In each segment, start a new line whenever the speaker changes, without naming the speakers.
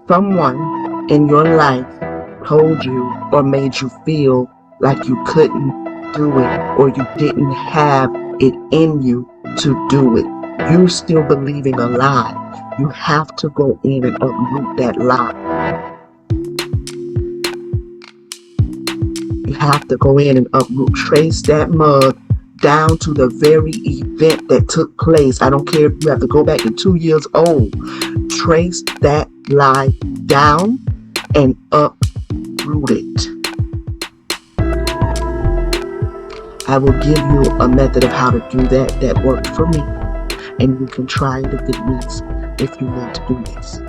Someone in your life told you or made you feel like you couldn't do it or you didn't have it in you to do it. You're still believing a lie. You have to go in and uproot that lie. You have to go in and uproot, trace that mug down to the very event that took place. I don't care if you have to go back to 2 years old. Trace that lie down and uproot it. I will give you a method of how to do that that worked for me, and you can try it if you need to do this.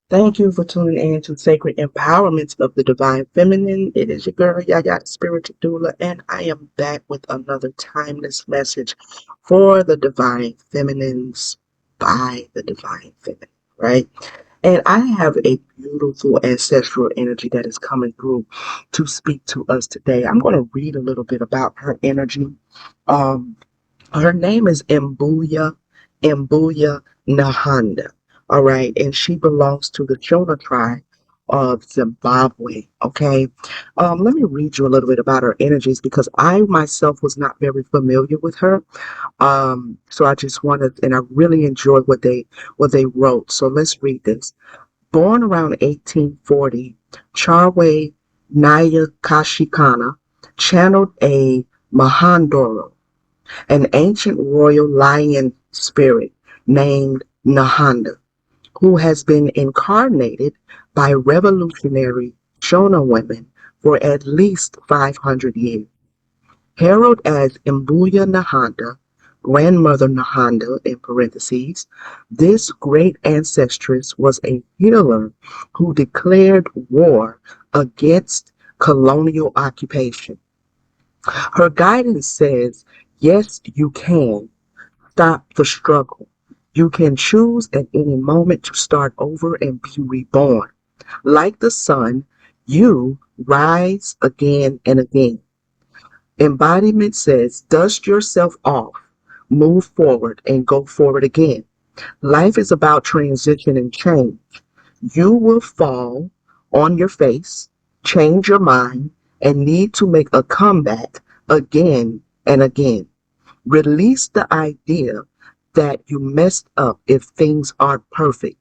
Thank you for tuning in to Sacred Empowerment of the Divine Feminine. It is your girl, YaYa, Spiritual Doula, and I am back with another timeless message for the Divine Feminines by the Divine Feminine, right? And I have a beautiful ancestral energy that is coming through to speak to us today. I'm going to read a little bit about her energy. Um, Her name is Mbuya Nahanda. All right. And she belongs to the Shona tribe of Zimbabwe. Okay. Let me read you a little bit about her energies because I myself was not very familiar with her. So I just wanted, and I really enjoyed what they wrote. So let's read this. Born around 1840, Charwe Nyakashikana channeled a Mahandoro, an ancient royal lion spirit named Nahanda, who has been incarnated by revolutionary Shona women for at least 500 years. Heralded as Mbuya Nahanda, Grandmother Nahanda in parentheses, this great ancestress was a healer who declared war against colonial occupation. Her guidance says, yes, you can stop the struggle. You can choose at any moment to start over and be reborn. Like the sun, you rise again and again. Embodiment says, dust yourself off, move forward, and go forward again. Life is about transition and change. You will fall on your face, change your mind, and need to make a comeback again and again. Release the idea that you messed up if things aren't perfect.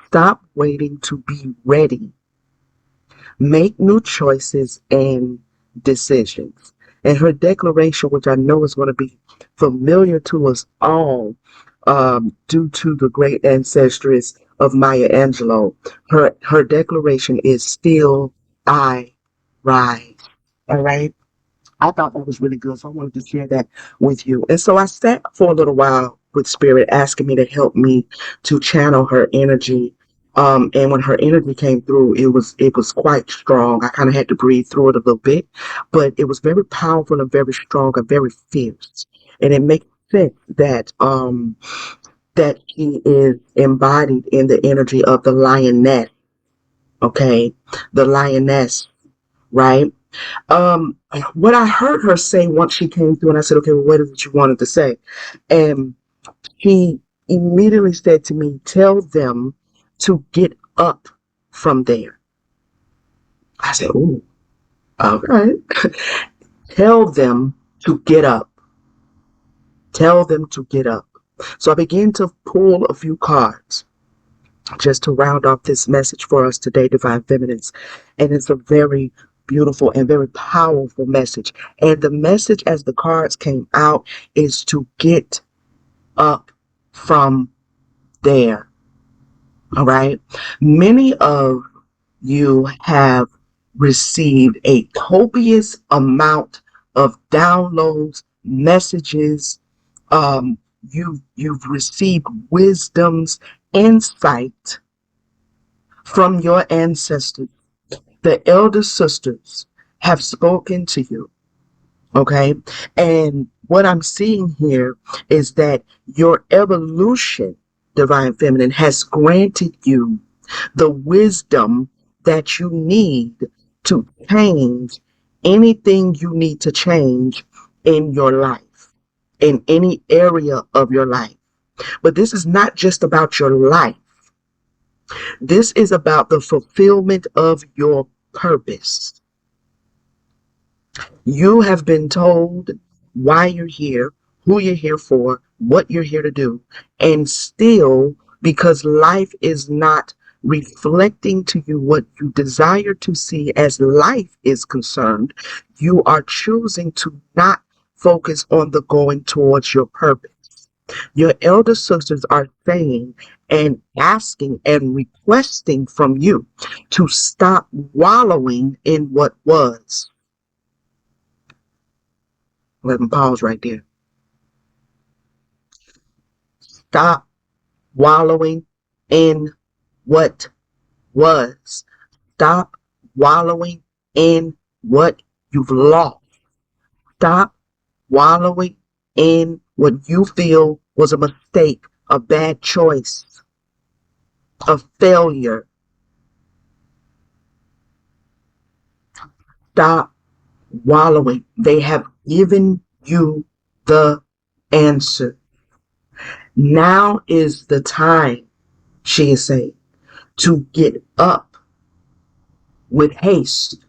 Stop waiting to be ready. Make new choices and decisions. And her declaration, which I know is going to be familiar to us all, due to the great ancestress of Maya Angelou, her declaration is still I rise. All right. I thought that was really good, so I wanted to share that with you. And so I sat for a little while with Spirit, asking me to help me to channel her energy. And when her energy came through, it was quite strong. I kind of had to breathe through it a little bit, but it was very powerful and very strong and very fierce. And it makes sense that she is embodied in the energy of the lioness. Okay, the lioness, right? Um, what I heard her say once she came through, and I said, okay, well, what is it you wanted to say? And she immediately said to me, tell them to get up from there. I said, ooh, all right. Tell them to get up. Tell them to get up. So I began to pull a few cards just to round off this message for us today, Divine Feminines. And it's a very beautiful and very powerful message. And the message as the cards came out is to get up from there. All right. Many of you have received a copious amount of downloads, messages. You've received wisdoms, insight from your ancestors. The elder sisters have spoken to you. Okay. And what I'm seeing here is that your evolution, Divine Feminine, has granted you the wisdom that you need to change anything you need to change in your life. in any area of your life. But this is not just about your life. This is about the fulfillment of your purpose. You have been told why you're here, who you're here for, what you're here to do, and still, because life is not reflecting to you what you desire to see as life is concerned, you are choosing to not focus on the going towards your purpose. Your elder sisters are saying and asking and requesting from you to stop wallowing in what was. Let me pause right there. Stop wallowing in what was. Stop wallowing in what you've lost. Stop wallowing in what you feel was a mistake, a bad choice, a failure. Stop wallowing. They have given you the answer. Now is the time, she is saying, to get up with haste.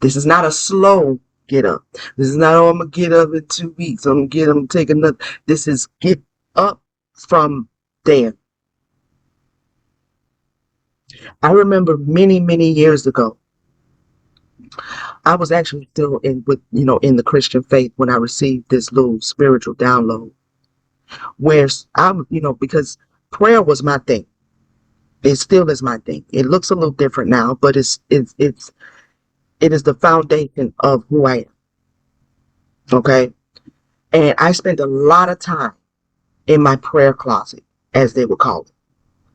This is not a slow get up. This is not, oh, I'm going to get up in 2 weeks. I'm going to take another. This is get up from there. I remember many, many years ago, I was actually still in the Christian faith when I received this little spiritual download where because prayer was my thing. It still is my thing. It looks a little different now, but it is the foundation of who I am. Okay. And I spent a lot of time in my prayer closet, as they would call it.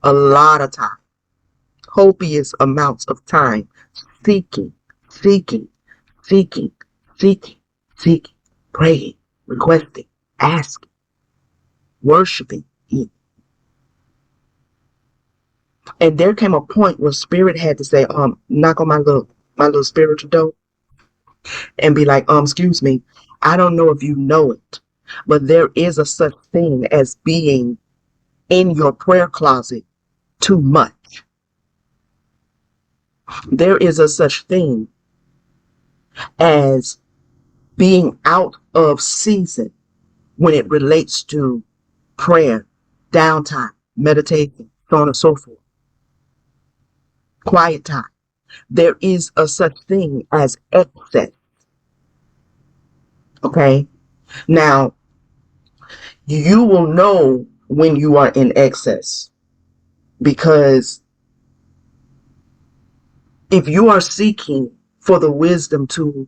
A lot of time. Copious amounts of time seeking, seeking, seeking, seeking, seeking, praying, requesting, asking, worshiping. And there came a point where Spirit had to say, knock on my little spiritual door and be like, excuse me, I don't know if you know it, but there is a such thing as being in your prayer closet too much. There is a such thing as being out of season when it relates to prayer, downtime, meditation, so on and so forth, quiet time. There is a such thing as excess. Okay. Now, you will know when you are in excess because if you are seeking for the wisdom to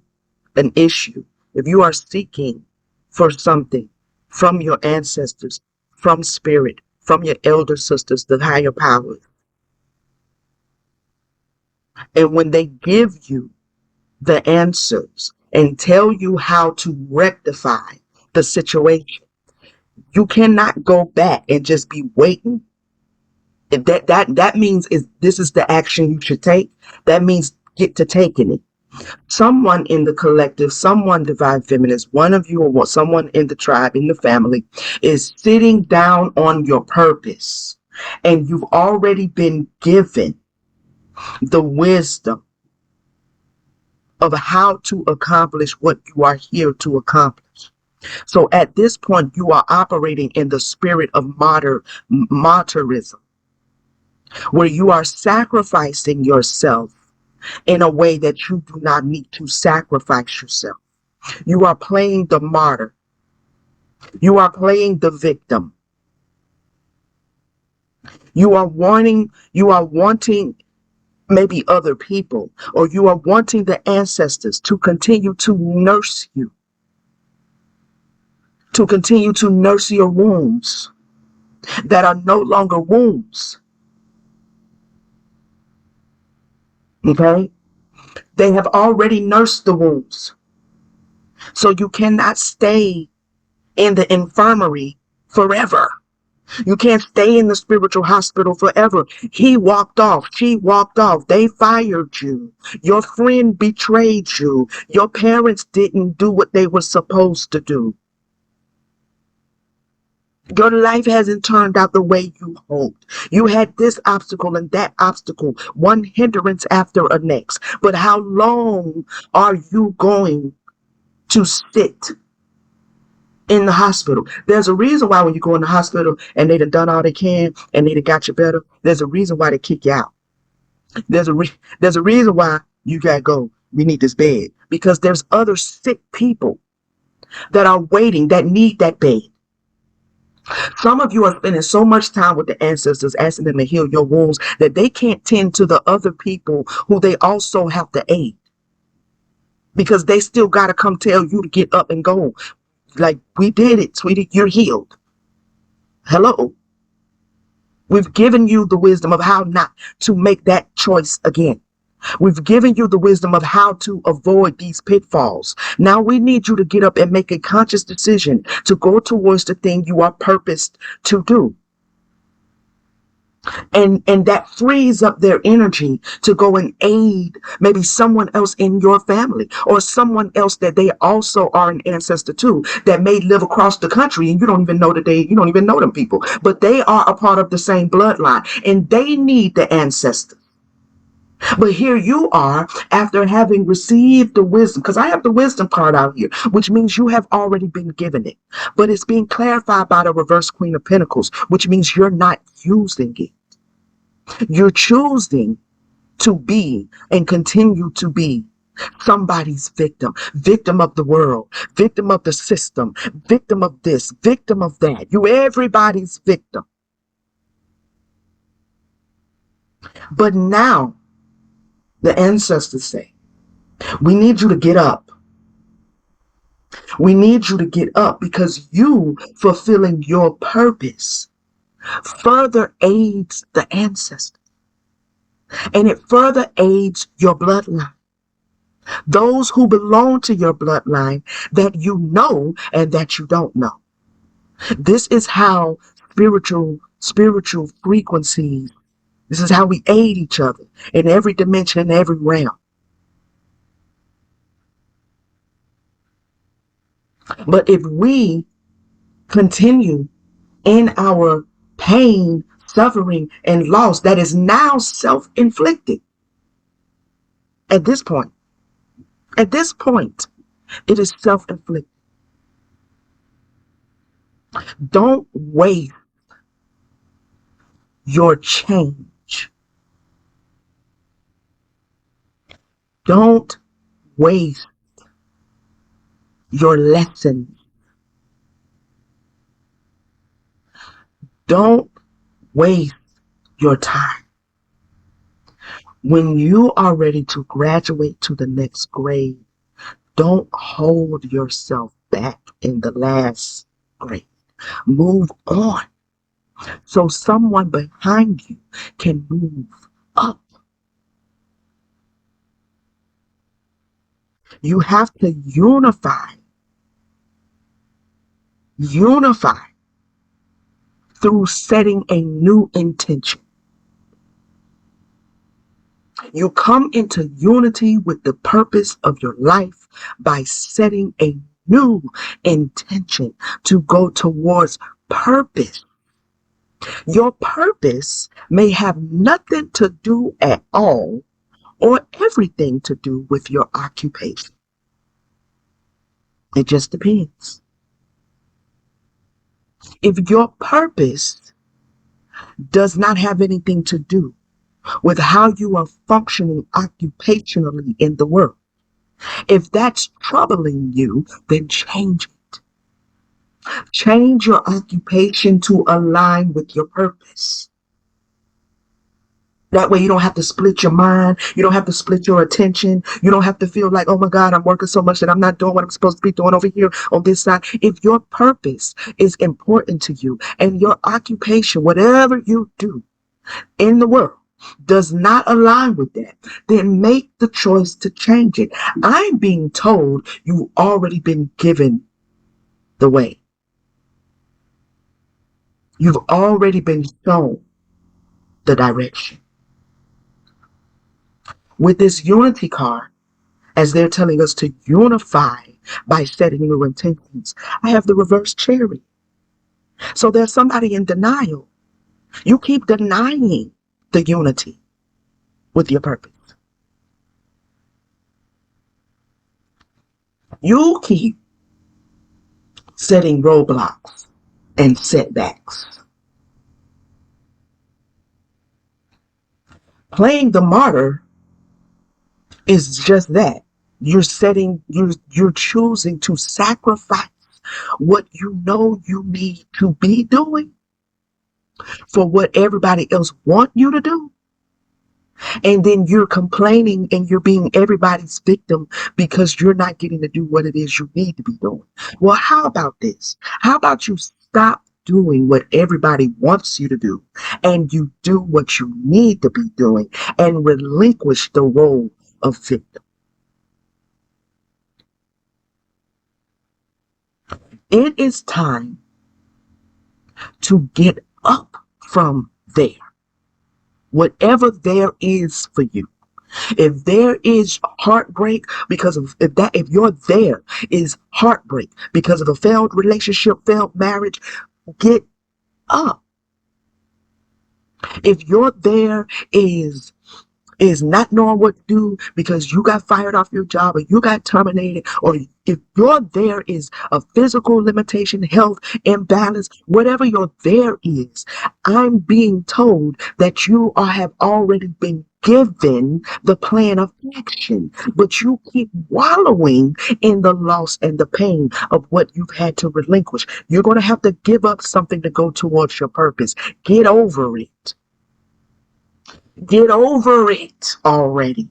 an issue, if you are seeking for something from your ancestors, from spirit, from your elder sisters, the higher powers, and when they give you the answers and tell you how to rectify the situation, you cannot go back and just be waiting. That means this is the action you should take. That means get to taking it. Someone in the collective, someone divine feminist, one of you or someone in the tribe, in the family, is sitting down on your purpose, and you've already been given the wisdom of how to accomplish what you are here to accomplish. So at this point, you are operating in the spirit of martyrism, where you are sacrificing yourself in a way that you do not need to sacrifice yourself. You are playing the martyr. You are playing the victim. You are wanting maybe other people, or you are wanting the ancestors to continue to nurse you, to continue to nurse your wounds that are no longer wounds. Okay? They have already nursed the wounds. So you cannot stay in the infirmary forever. You can't stay in the spiritual hospital forever. He walked off. She walked off. They fired you. Your friend betrayed you. Your parents didn't do what they were supposed to do. Your life hasn't turned out the way you hoped. You had this obstacle and that obstacle, one hindrance after the next. But how long are you going to sit in the hospital? There's a reason why when you go in the hospital and they done all they can and they done got you better, there's a reason why they kick you out. There's a there's a reason why you gotta go. We need this bed because there's other sick people that are waiting that need that bed. Some of you are spending so much time with the ancestors asking them to heal your wounds that they can't tend to the other people who they also have to aid because they still got to come tell you to get up and go. Like, we did it, sweetie. You're healed. Hello. We've given you the wisdom of how not to make that choice again. We've given you the wisdom of how to avoid these pitfalls. Now we need you to get up and make a conscious decision to go towards the thing you are purposed to do. And that frees up their energy to go and aid maybe someone else in your family or someone else that they also are an ancestor to that may live across the country and you don't even know you don't even know them people, but they are a part of the same bloodline and they need the ancestors. But here you are after having received the wisdom, because I have the wisdom card out here, which means you have already been given it. But it's being clarified by the reverse Queen of Pentacles, which means you're not using it. You're choosing to be and continue to be somebody's victim, victim of the world, victim of the system, victim of this, victim of that. You everybody's victim. But now the ancestors say, we need you to get up. We need you to get up because you fulfilling your purpose further aids the ancestors and it further aids your bloodline. Those who belong to your bloodline that you know and that you don't know. This is how spiritual frequencies, this is how we aid each other in every dimension, in every realm. But if we continue in our pain, suffering, and loss that is now self-inflicted, at this point, it is self-inflicted. Don't waste your change. Don't waste your lessons. Don't waste your time. When you are ready to graduate to the next grade, don't hold yourself back in the last grade. Move on so someone behind you can move up. You have to unify through setting a new intention. You come into unity with the purpose of your life by setting a new intention to go towards purpose. Your purpose may have nothing to do at all or everything to do with your occupation. It just depends. If your purpose does not have anything to do with how you are functioning occupationally in the world, if that's troubling you, then change it. Change your occupation to align with your purpose. That way you don't have to split your mind. You don't have to split your attention. You don't have to feel like, oh my God, I'm working so much that I'm not doing what I'm supposed to be doing over here on this side. If your purpose is important to you and your occupation, whatever you do in the world, does not align with that, then make the choice to change it. I'm being told you've already been given the way. You've already been shown the direction. With this unity card, as they're telling us to unify by setting new intentions, I have the reverse cherry. So there's somebody in denial. You keep denying the unity with your purpose. You keep setting roadblocks and setbacks. Playing the martyr is just that. You're choosing to sacrifice what you know you need to be doing for what everybody else want you to do. And then you're complaining and you're being everybody's victim because you're not getting to do what it is you need to be doing. Well, how about this? How about you stop doing what everybody wants you to do and you do what you need to be doing and relinquish the role of victim? It is time to get up from there. Whatever there is for you. If there is heartbreak because of if you're there is heartbreak because of a failed relationship, failed marriage, get up. If you're there is not knowing what to do because you got fired off your job or you got terminated, or if your there is a physical limitation, health imbalance, whatever your there is, I'm being told that have already been given the plan of action, but you keep wallowing in the loss and the pain of what you've had to relinquish. You're going to have to give up something to go towards your purpose. Get over it. Get over it already,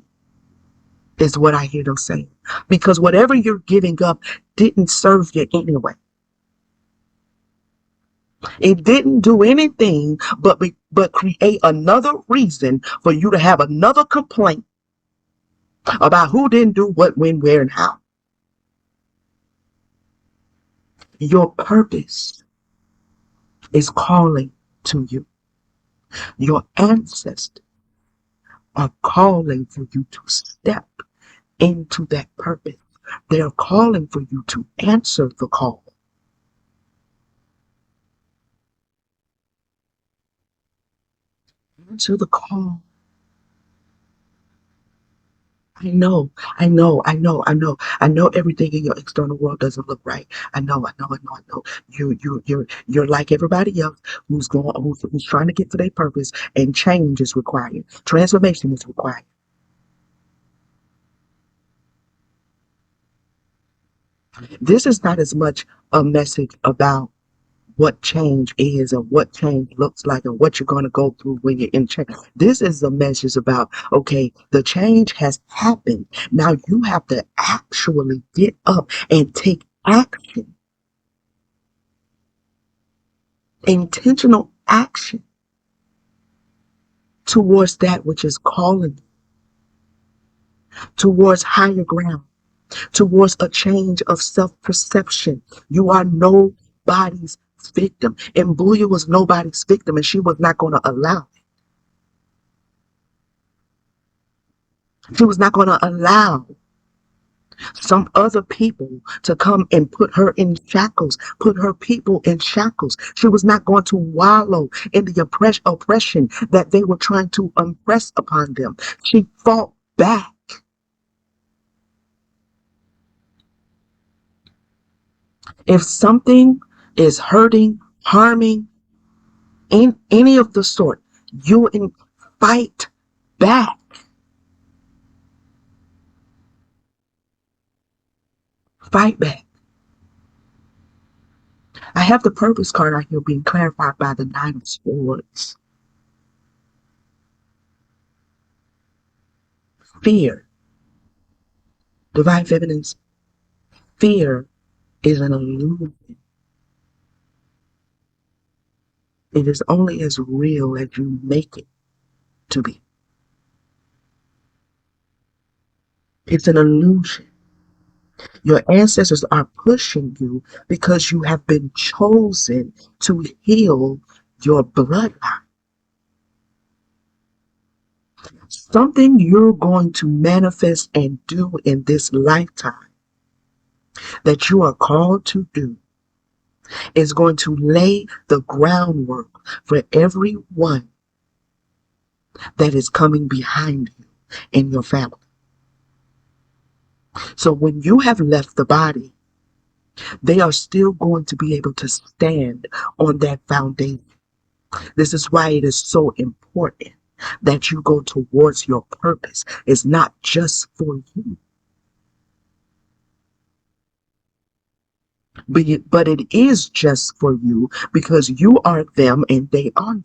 is what I hear them saying. Because whatever you're giving up didn't serve you anyway. It didn't do anything but create another reason for you to have another complaint about who didn't do what, when, where, and how. Your purpose is calling to you. Your ancestors are calling for you to step into that purpose. They're calling for you to answer the call. Answer the call. I know everything in your external world doesn't look right. I know. You're like everybody else who's trying to get to their purpose, and change is required. Transformation is required. This is not as much a message about what change is and what change looks like and what you're going to go through when you're in change. This is a message about, okay, the change has happened. Now you have to actually get up and take action, intentional action towards that which is calling you, towards higher ground, towards a change of self-perception. You are nobody's victim. And Booya was nobody's victim, and she was not going to allow She was not going to allow some other people to come and put her in shackles, put her people in shackles. She was not going to wallow in the oppression that they were trying to impress upon them. She fought back. If something is hurting, harming, in any of the sort, fight back. Fight back. I have the purpose card out here being clarified by the Nine of Swords. Fear. Divine Feminine's fear is an illusion. It is only as real as you make it to be. It's an illusion. Your ancestors are pushing you because you have been chosen to heal your bloodline. Something you're going to manifest and do in this lifetime that you are called to do is going to lay the groundwork for everyone that is coming behind you in your family. So when you have left the body, they are still going to be able to stand on that foundation. This is why it is so important that you go towards your purpose. It's not just for you, but it is just for you because you are them and they are you.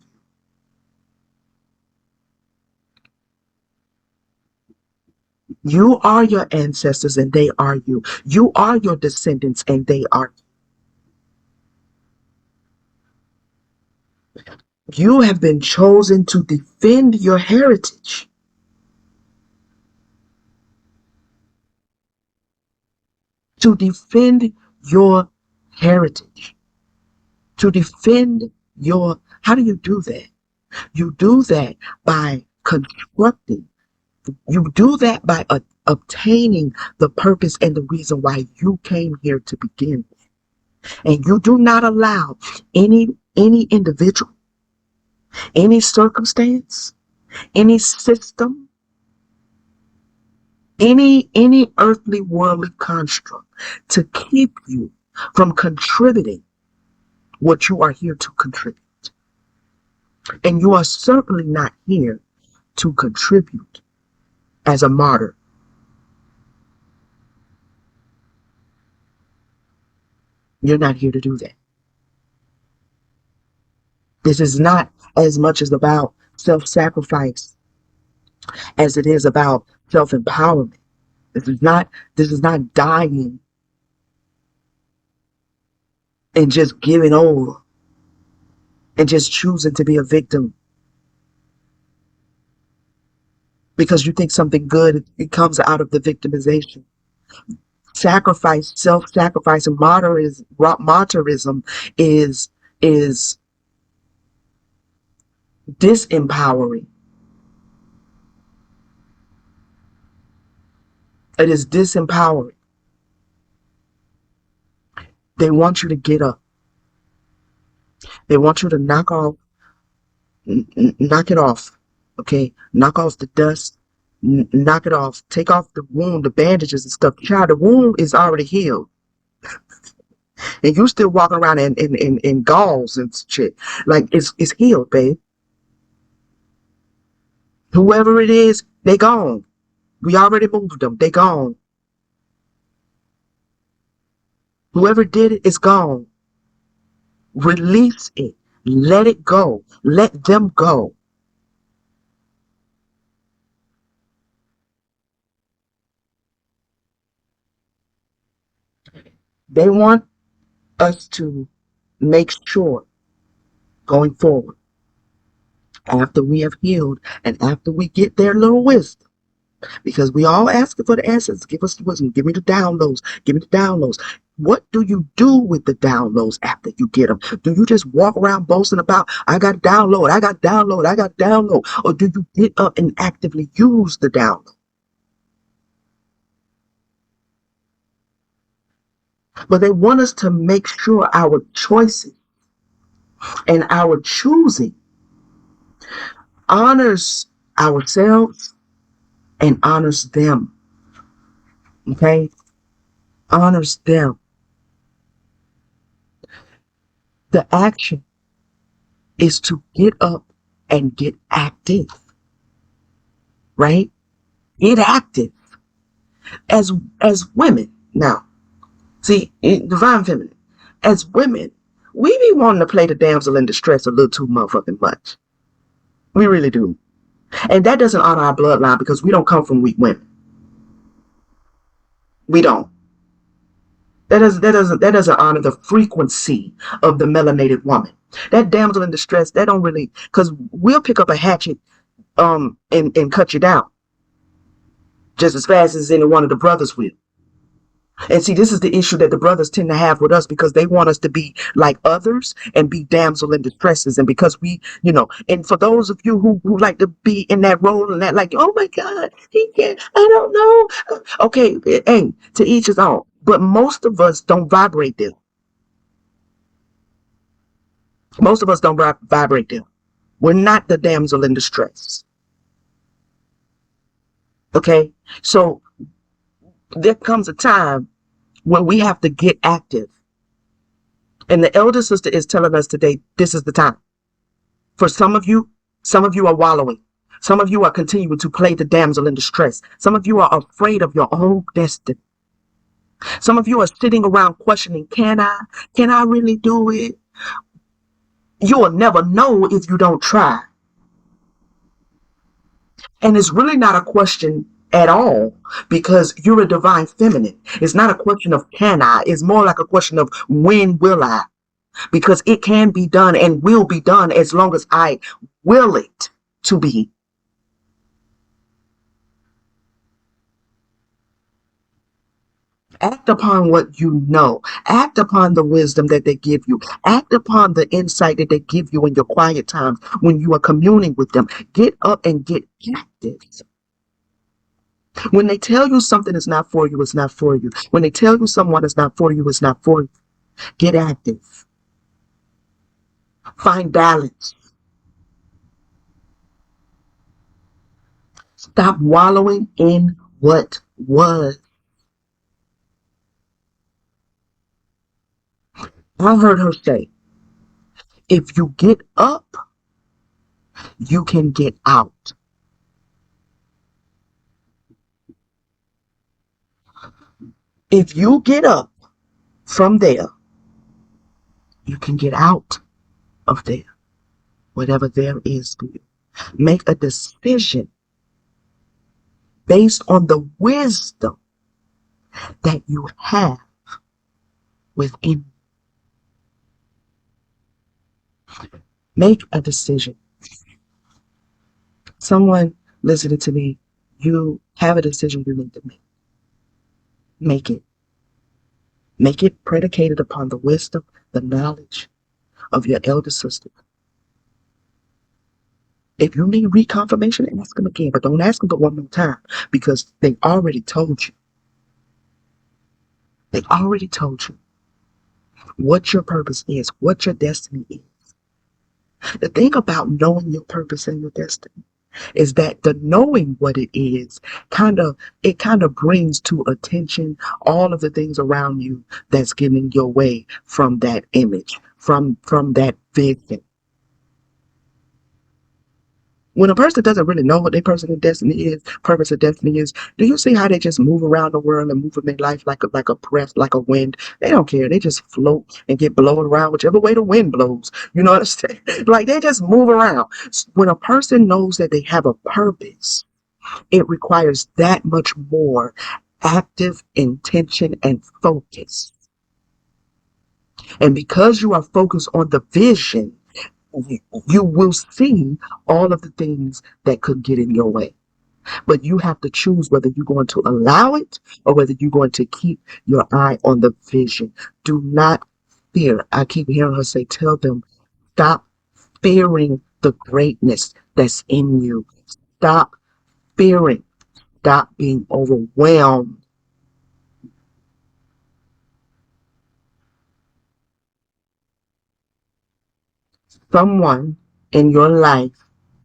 You are your ancestors and they are you. You are your descendants and they are you. You have been chosen to defend your heritage, to defend your heritage, to defend your. How do you do that? You do that by constructing. You do that by obtaining the purpose and the reason why you came here to begin with. And you do not allow any individual, any circumstance, any system, any earthly worldly construct to keep you from contributing what you are here to contribute. And you are certainly not here to contribute as a martyr. You're not here to do that. This is not as much as about self-sacrifice as it is about self-empowerment. This is not dying and just giving over and just choosing to be a victim because you think something good it comes out of the victimization. Sacrifice, self-sacrifice, and martyrism is disempowering. It is disempowering. They want you to get up. They want you to knock it off. Okay, knock off the dust. Knock it off. Take off the wound, the bandages and stuff. Child, the wound is already healed, and you still walking around in galls and shit. Like it's healed, babe. Whoever it is, they gone. We already moved them. They gone. Whoever did it is gone. Release it. Let it go. Let them go. They want us to make sure going forward, after we have healed and after we get their little wisdom, because we all asking for the answers. Give us the wisdom. Give me the downloads. Give me the downloads. What do you do with the downloads after you get them? Do you just walk around boasting about, I got download, I got download, I got download? Or do you get up and actively use the download? But they want us to make sure our choices and our choosing honors ourselves and honors them. Okay? Honors them. The action is to get up and get active, right? Get active as women. Now, see, in divine feminine, as women, we be wanting to play the damsel in distress a little too motherfucking much. We really do. And that doesn't honor our bloodline because we don't come from weak women. We don't. That doesn't honor the frequency of the melanated woman. That damsel in distress, that don't really, because we'll pick up a hatchet and cut you down just as fast as any one of the brothers will. And see, this is the issue that the brothers tend to have with us because they want us to be like others and be damsel in distresses. And because and for those of you who like to be in that role and that, like, oh my God, he can't, I don't know. Okay, hey, to each his own. But most of us don't vibrate there. Most of us don't vibrate them. We're not the damsel in distress. Okay? So there comes a time when we have to get active. And the elder sister is telling us today, this is the time. For some of you are wallowing. Some of you are continuing to play the damsel in distress. Some of you are afraid of your own destiny. Some of you are sitting around questioning, can I? Can I really do it? You will never know if you don't try. And it's really not a question at all because you're a divine feminine. It's not a question of can I, it's more like a question of when will I? Because it can be done and will be done as long as I will it to be. Act upon what you know. Act upon the wisdom that they give you. Act upon the insight that they give you in your quiet times when you are communing with them. Get up and get active. When they tell you something is not for you, it's not for you. When they tell you someone is not for you, it's not for you. Get active. Find balance. Stop wallowing in what was. I heard her say, if you get up, you can get out. If you get up from there, you can get out of there, whatever there is for you. Make a decision based on the wisdom that you have within. Make a decision. Someone listening to me, you have a decision you need to make. Make it. Make it predicated upon the wisdom, the knowledge of your elder sister. If you need reconfirmation, ask them again, but don't ask them but one more time because they already told you. They already told you what your purpose is, what your destiny is. The thing about knowing your purpose and your destiny is that the knowing what it is kind of brings to attention all of the things around you that's getting your way from that image, from that vision. When a person doesn't really know what their personal destiny is, purpose of destiny is, do you see how they just move around the world and move in their life like a breath, like a wind? They don't care. They just float and get blown around whichever way the wind blows. You know what I'm saying? Like they just move around. When a person knows that they have a purpose, it requires that much more active intention and focus. And because you are focused on the vision, you will see all of the things that could get in your way. But you have to choose whether you're going to allow it or whether you're going to keep your eye on the vision. Do not fear. I keep hearing her say, tell them, stop fearing the greatness that's in you. Stop fearing. Stop being overwhelmed. Someone in your life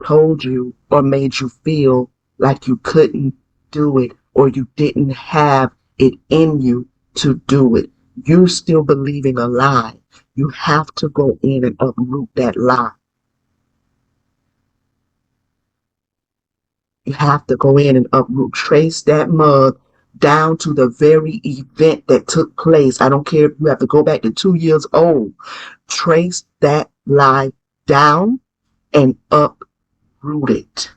told you or made you feel like you couldn't do it or you didn't have it in you to do it. You're still believing a lie. You have to go in and uproot that lie. You have to go in and uproot, trace that mug down to the very event that took place. I don't care if you have to go back to 2 years old. Trace that lie down and uproot it.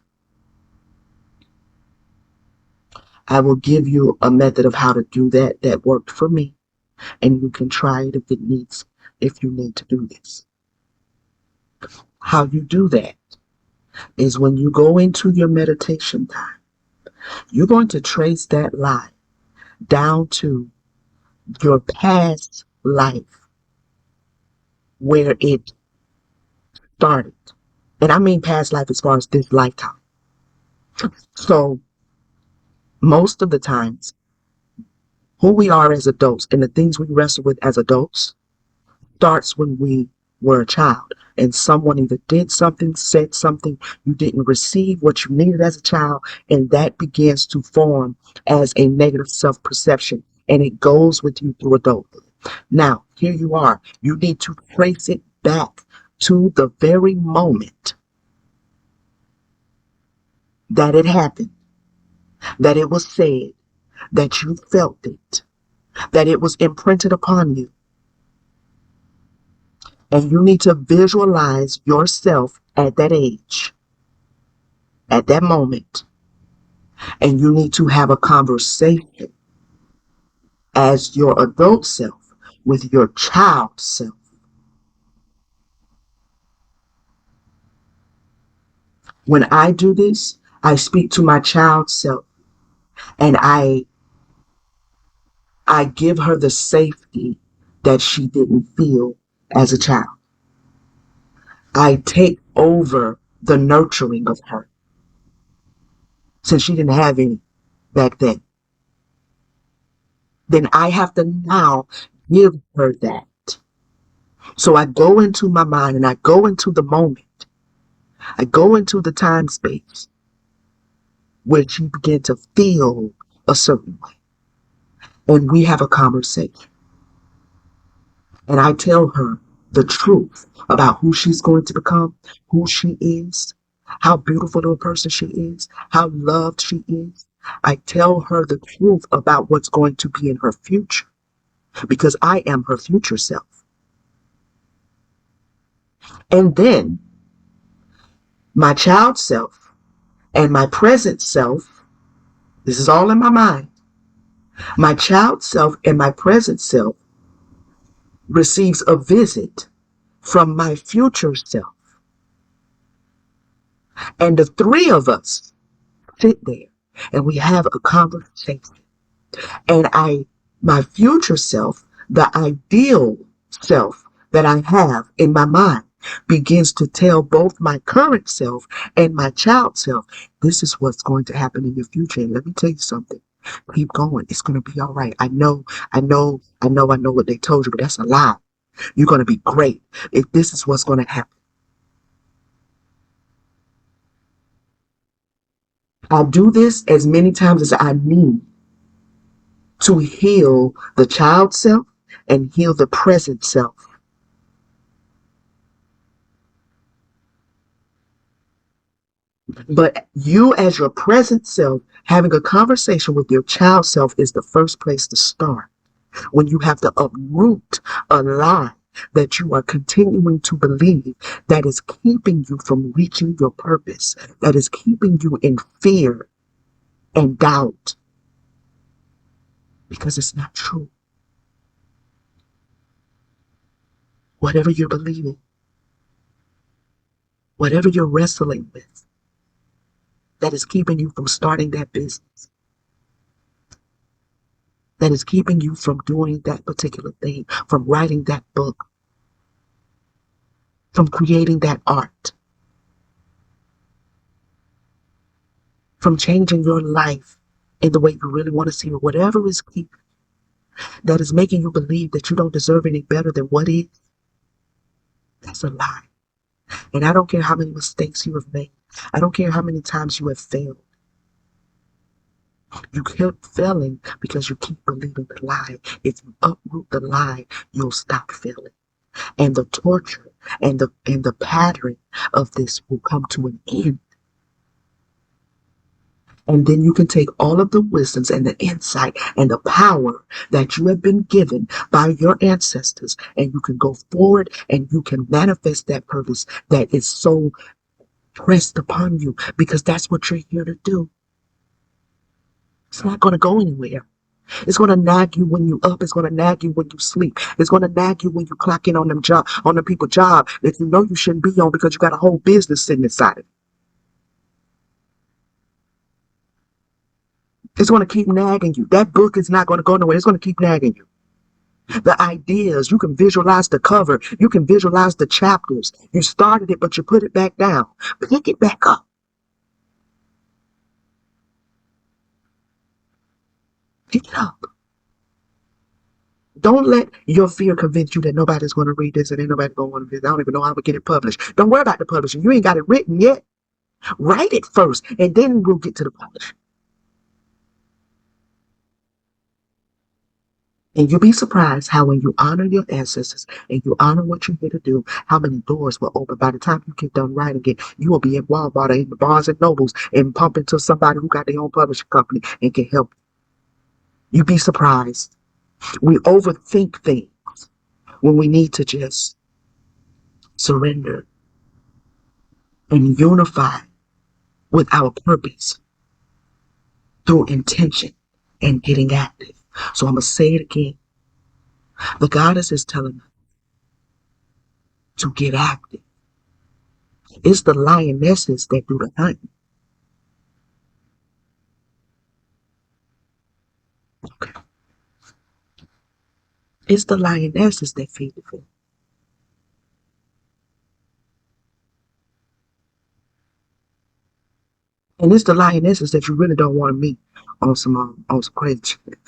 I will give you a method of how to do that that worked for me, and you can try it if you need to do this. How you do that is when you go into your meditation time, you're going to trace that line down to your past life where it started. And I mean past life as far as this lifetime. So most of the times, who we are as adults and the things we wrestle with as adults starts when we were a child and someone either did something, said something, you didn't receive what you needed as a child, and that begins to form as a negative self perception, and it goes with you through adulthood. Now, here you are. You need to trace it back to the very moment that it happened, that it was said, that you felt it, that it was imprinted upon you. And you need to visualize yourself at that age, at that moment. And you need to have a conversation as your adult self with your child self. When I do this, I speak to my child self and I give her the safety that she didn't feel as a child. I take over the nurturing of her since she didn't have any back then. Then I have to now give her that. So I go into my mind and I go into the moment. I go into the time space where she began to feel a certain way. And we have a conversation. And I tell her the truth about who she's going to become, who she is, how beautiful of a person she is, how loved she is. I tell her the truth about what's going to be in her future because I am her future self. And then my child self and my present self, this is all in my mind. My child self and my present self receives a visit from my future self. And the three of us sit there and we have a conversation. And my future self, the ideal self that I have in my mind, begins to tell both my current self and my child self, this is what's going to happen in your future. And let me tell you something. Keep going. It's going to be all right. I know what they told you, but that's a lie. You're going to be great. If this is what's going to happen. I'll do this as many times as I need to heal the child self and heal the present self. But you, as your present self, having a conversation with your child self is the first place to start. When you have to uproot a lie that you are continuing to believe that is keeping you from reaching your purpose, that is keeping you in fear and doubt because it's not true. Whatever you're believing, whatever you're wrestling with, that is keeping you from starting that business, that is keeping you from doing that particular thing, from writing that book, from creating that art, from changing your life in the way you really want to see it, whatever is keeping that is making you believe that you don't deserve any better than what is, that's a lie. And I don't care how many mistakes you have made. I don't care how many times you have failed. You keep failing because you keep believing the lie. If you uproot the lie, you'll stop failing. And the torture and the pattern of this will come to an end. And then you can take all of the wisdoms and the insight and the power that you have been given by your ancestors, and you can go forward and you can manifest that purpose that is so pressed upon you because that's what you're here to do. It's not going to go anywhere. It's going to nag you when you up. It's going to nag you when you sleep. It's going to nag you when you clock in on them people's job that you know you shouldn't be on because you got a whole business sitting inside of it. It's going to keep nagging you. That book is not going to go nowhere. It's going to keep nagging you. The ideas, you can visualize the cover. You can visualize the chapters. You started it, but you put it back down. Pick it back up. Pick it up. Don't let your fear convince you that nobody's going to read this and ain't nobody going to want to read it. I don't even know how to get it published. Don't worry about the publishing. You ain't got it written yet. Write it first, and then we'll get to the publishing. And you'll be surprised how when you honor your ancestors and you honor what you're here to do, how many doors will open. By the time you get done writing it, you will be at Walmart or in the Barnes and Nobles and pump into somebody who got their own publishing company and can help you. You'd be surprised. We overthink things when we need to just surrender and unify with our purpose through intention and getting active. So I'm going to say it again. The goddess is telling us to get active. It's the lionesses that do the hunting. Okay. It's the lionesses that feed the fish. And it's the lionesses that you really don't want to meet on some crazy shit.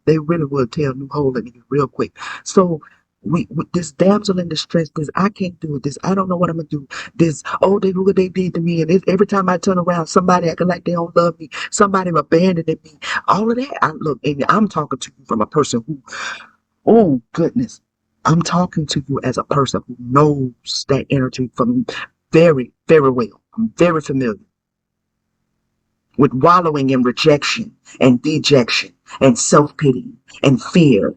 They really will tear a new hole in you real quick. So this damsel in distress, this I can't do it, this I don't know what I'm gonna do, this oh they look what they did to me, and every time I turn around, somebody acting like they don't love me, somebody abandoning me, all of that. I look, and I'm talking to you from a person who, oh goodness, I'm talking to you as a person who knows that energy from very, very well. I'm very familiar with wallowing in rejection and dejection and self-pity and fear.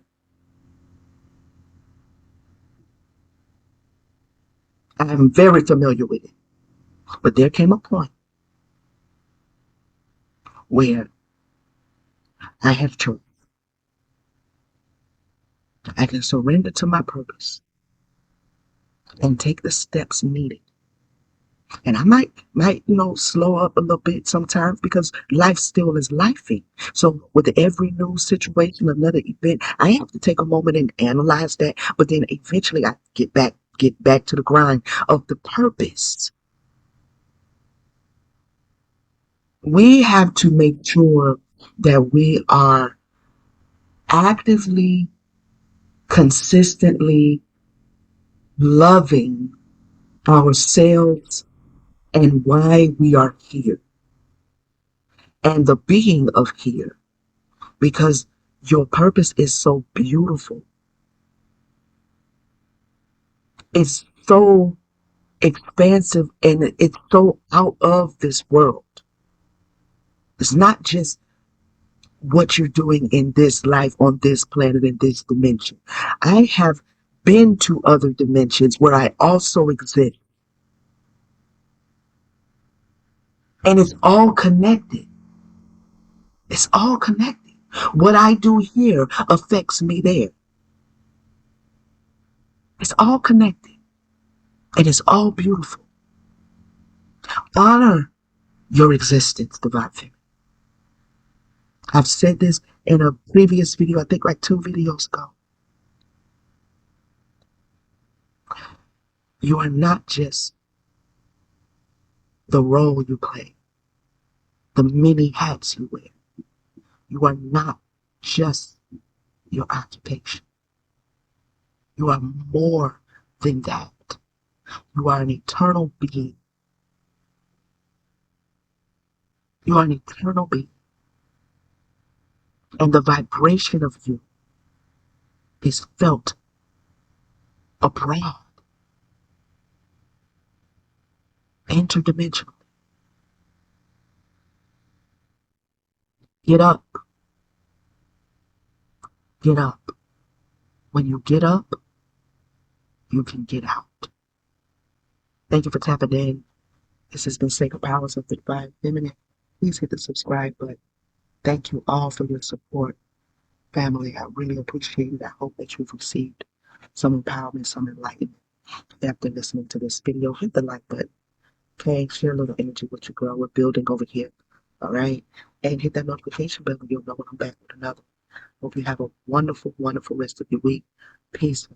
I'm very familiar with it. But there came a point where I have choice. I can surrender to my purpose and take the steps needed. And I might slow up a little bit sometimes because life still is lifing. So with every new situation, another event, I have to take a moment and analyze that. But then eventually I get back to the grind of the purpose. We have to make sure that we are actively, consistently loving ourselves and why we are here and the being of here, because your purpose is so beautiful. It's so expansive and it's so out of this world. It's not just what you're doing in this life on this planet in this dimension. I have been to other dimensions where I also exist, and it's all connected. It's all connected. What I do here affects me there. It's all connected, and it's all beautiful. Honor your existence, divine family. I've said this in a previous video, I think like 2 videos ago. You are not just the role you play, the many hats you wear. You are not just your occupation. You are more than that. You are an eternal being. You are an eternal being. And the vibration of you is felt abroad, interdimensional. Get up. Get up. When you get up, you can get out. Thank you for tapping in. This has been Sacred Powers of the Divine Feminine. Please hit the subscribe button. Thank you all for your support, family. I really appreciate it. I hope that you've received some empowerment, some enlightenment after listening to this video. Hit the like button. Okay, share a little energy with your girl. We're building over here. All right. And hit that notification bell. You'll know when I'm back with another. Hope you have a wonderful, wonderful rest of your week. Peace.